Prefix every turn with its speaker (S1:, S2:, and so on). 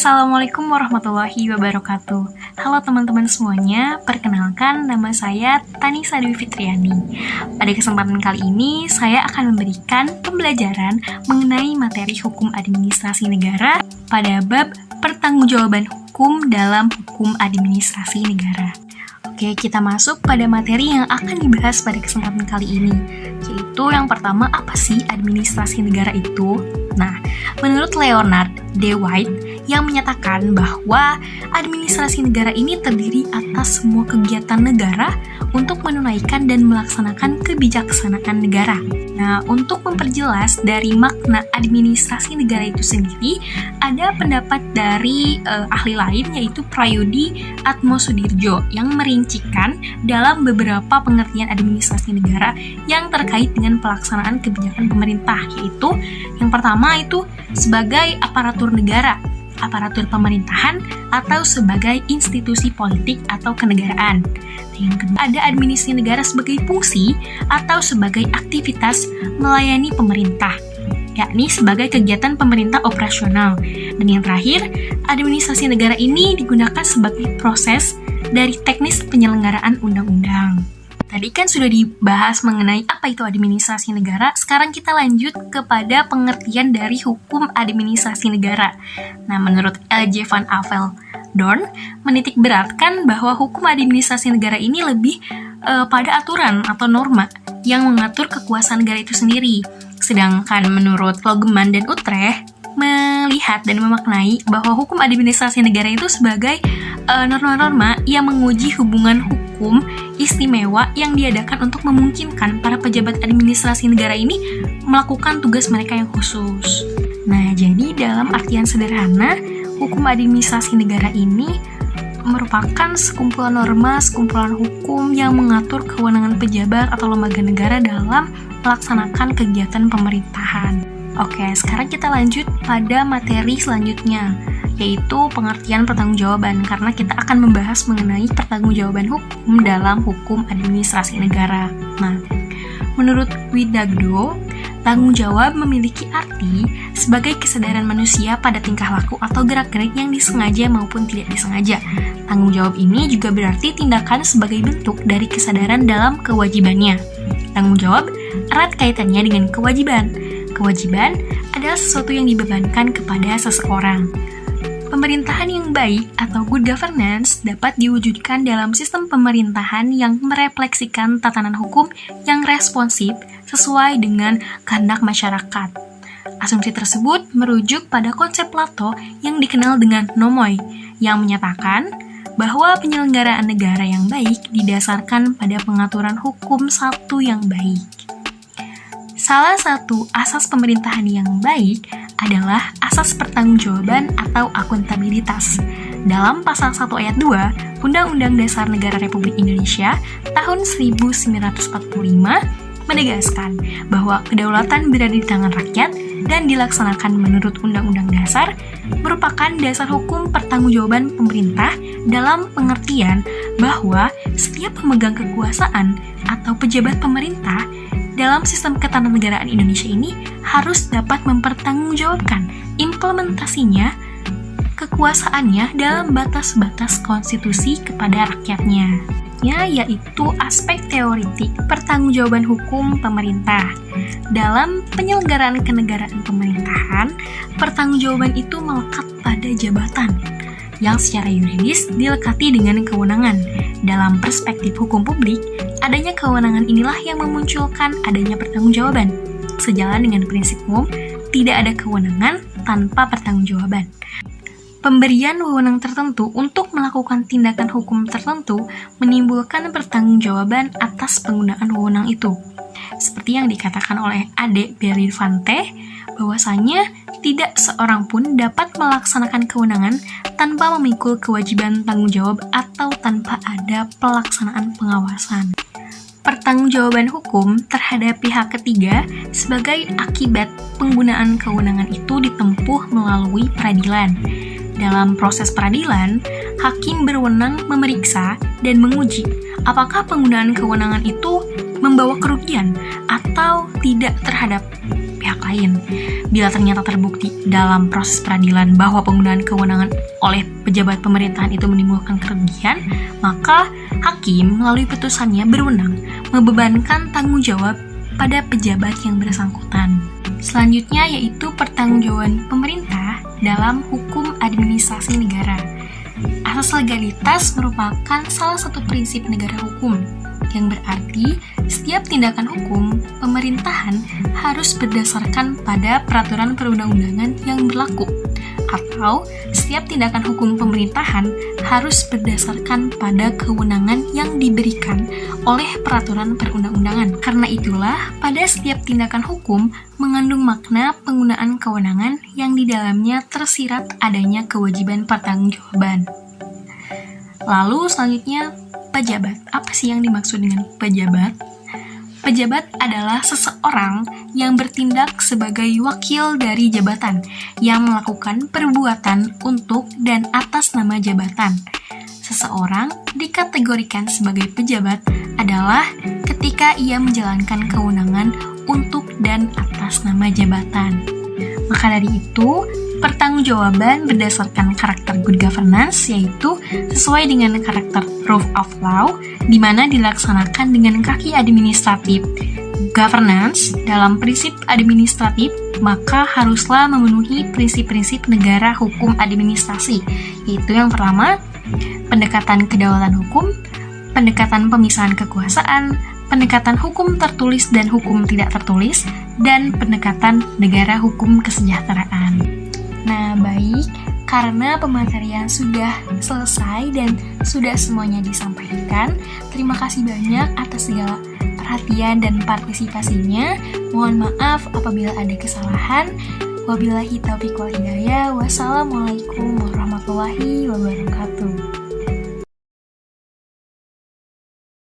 S1: Assalamualaikum warahmatullahi wabarakatuh. Halo teman-teman semuanya, perkenalkan nama saya Tanisa Dwi Fitriani. Pada kesempatan kali ini, saya akan memberikan pembelajaran mengenai materi hukum administrasi negara pada bab pertanggungjawaban hukum dalam hukum administrasi negara. Oke, kita masuk pada materi yang akan dibahas pada kesempatan kali ini, yaitu yang pertama, apa sih administrasi negara itu? Nah, menurut Leonard D. White, yang menyatakan bahwa administrasi negara ini terdiri atas semua kegiatan negara untuk menunaikan dan melaksanakan kebijaksanaan negara. Nah, untuk memperjelas dari makna administrasi negara itu sendiri, ada pendapat dari ahli lain, yaitu Prayudi Atmosudirjo, yang merincikan dalam beberapa pengertian administrasi negara yang terkait dengan pelaksanaan kebijakan pemerintah, yaitu yang pertama itu sebagai aparatur negara, aparatur pemerintahan, atau sebagai institusi politik atau kenegaraan. Yang kedua, ada administrasi negara sebagai fungsi atau sebagai aktivitas melayani pemerintah, yakni sebagai kegiatan pemerintah operasional. Dan yang terakhir, administrasi negara ini digunakan sebagai proses dari teknis penyelenggaraan undang-undang. Tadi kan sudah dibahas mengenai apa itu administrasi negara, sekarang kita lanjut kepada pengertian dari hukum administrasi negara. Nah, menurut L.J. van Apeldoorn, menitik beratkan bahwa hukum administrasi negara ini lebih pada aturan atau norma yang mengatur kekuasaan negara itu sendiri. Sedangkan menurut Logeman dan Utrecht, melihat dan memaknai bahwa hukum administrasi negara itu sebagai norma-norma yang menguji hubungan hukum istimewa yang diadakan untuk memungkinkan para pejabat administrasi negara ini melakukan tugas mereka yang khusus. Nah, jadi dalam artian sederhana, hukum administrasi negara ini merupakan sekumpulan norma, sekumpulan hukum yang mengatur kewenangan pejabat atau lembaga negara dalam melaksanakan kegiatan pemerintahan. Oke, sekarang kita lanjut pada materi selanjutnya, yaitu pengertian pertanggungjawaban, karena kita akan membahas mengenai pertanggungjawaban hukum dalam hukum administrasi negara. Nah, menurut Widagdo, tanggung jawab memiliki arti sebagai kesadaran manusia pada tingkah laku atau gerak-gerik yang disengaja maupun tidak disengaja. Tanggung jawab ini juga berarti tindakan sebagai bentuk dari kesadaran dalam kewajibannya. Tanggung jawab erat kaitannya dengan kewajiban. Kewajiban adalah sesuatu yang dibebankan kepada seseorang. Pemerintahan yang baik atau good governance dapat diwujudkan dalam sistem pemerintahan yang merefleksikan tatanan hukum yang responsif sesuai dengan kehendak masyarakat. Asumsi tersebut merujuk pada konsep Plato yang dikenal dengan nomoi, yang menyatakan bahwa penyelenggaraan negara yang baik didasarkan pada pengaturan hukum satu yang baik. Salah satu asas pemerintahan yang baik adalah asas pertanggungjawaban atau akuntabilitas. Dalam pasal 1 ayat 2, Undang-Undang Dasar Negara Republik Indonesia tahun 1945 menegaskan bahwa kedaulatan berada di tangan rakyat dan dilaksanakan menurut Undang-Undang Dasar merupakan dasar hukum pertanggungjawaban pemerintah dalam pengertian bahwa setiap pemegang kekuasaan atau pejabat pemerintah dalam sistem ketatanegaraan Indonesia ini harus dapat mempertanggungjawabkan implementasinya, kekuasaannya dalam batas-batas konstitusi kepada rakyatnya. Yaitu aspek teoritik pertanggungjawaban hukum pemerintah. Dalam penyelenggaraan kenegaraan pemerintahan, pertanggungjawaban itu melekat pada jabatan yang secara yuridis dilekati dengan kewenangan. Dalam perspektif hukum publik, adanya kewenangan inilah yang memunculkan adanya pertanggungjawaban. Sejalan dengan prinsip umum, tidak ada kewenangan tanpa pertanggungjawaban. Pemberian wewenang tertentu untuk melakukan tindakan hukum tertentu menimbulkan pertanggungjawaban atas penggunaan wewenang itu. Seperti yang dikatakan oleh Ade Berivante, bahwasanya tidak seorang pun dapat melaksanakan kewenangan tanpa memikul kewajiban tanggung jawab atau tanpa ada pelaksanaan pengawasan. Pertanggungjawaban hukum terhadap pihak ketiga sebagai akibat penggunaan kewenangan itu ditempuh melalui peradilan. Dalam proses peradilan, hakim berwenang memeriksa dan menguji apakah penggunaan kewenangan itu membawa kerugian atau tidak terhadap pihak lain. Bila ternyata terbukti dalam proses peradilan bahwa penggunaan kewenangan oleh pejabat pemerintahan itu menimbulkan kerugian, maka hakim melalui putusannya berwenang membebankan tanggung jawab pada pejabat yang bersangkutan. Selanjutnya yaitu pertanggungjawaban pemerintah dalam hukum administrasi negara. Asas legalitas merupakan salah satu prinsip negara hukum, yang berarti setiap tindakan hukum pemerintahan harus berdasarkan pada peraturan perundang-undangan yang berlaku, atau setiap tindakan hukum pemerintahan harus berdasarkan pada kewenangan yang diberikan oleh peraturan perundang-undangan. Karena itulah, pada setiap tindakan hukum mengandung makna penggunaan kewenangan yang di dalamnya tersirat adanya kewajiban pertanggungjawaban. Lalu selanjutnya, pejabat. Apa sih yang dimaksud dengan pejabat? Pejabat adalah seseorang yang bertindak sebagai wakil dari jabatan, yang melakukan perbuatan untuk dan atas nama jabatan. Seseorang dikategorikan sebagai pejabat adalah ketika ia menjalankan kewenangan untuk dan atas nama jabatan. Maka dari itu, pertanggungjawaban berdasarkan karakter good governance, yaitu sesuai dengan karakter rule of law, di mana dilaksanakan dengan kaki administratif. Governance dalam prinsip administratif, maka haruslah memenuhi prinsip-prinsip negara hukum administrasi, yaitu yang pertama, pendekatan kedaulatan hukum, pendekatan pemisahan kekuasaan, pendekatan hukum tertulis dan hukum tidak tertulis, dan pendekatan negara hukum kesejahteraan. Nah, baik, karena pematerian sudah selesai dan sudah semuanya disampaikan, terima kasih banyak atas segala perhatian dan partisipasinya. Mohon maaf apabila ada kesalahan. Wabillahi taufiq wal hidayah. Wassalamualaikum warahmatullahi wabarakatuh.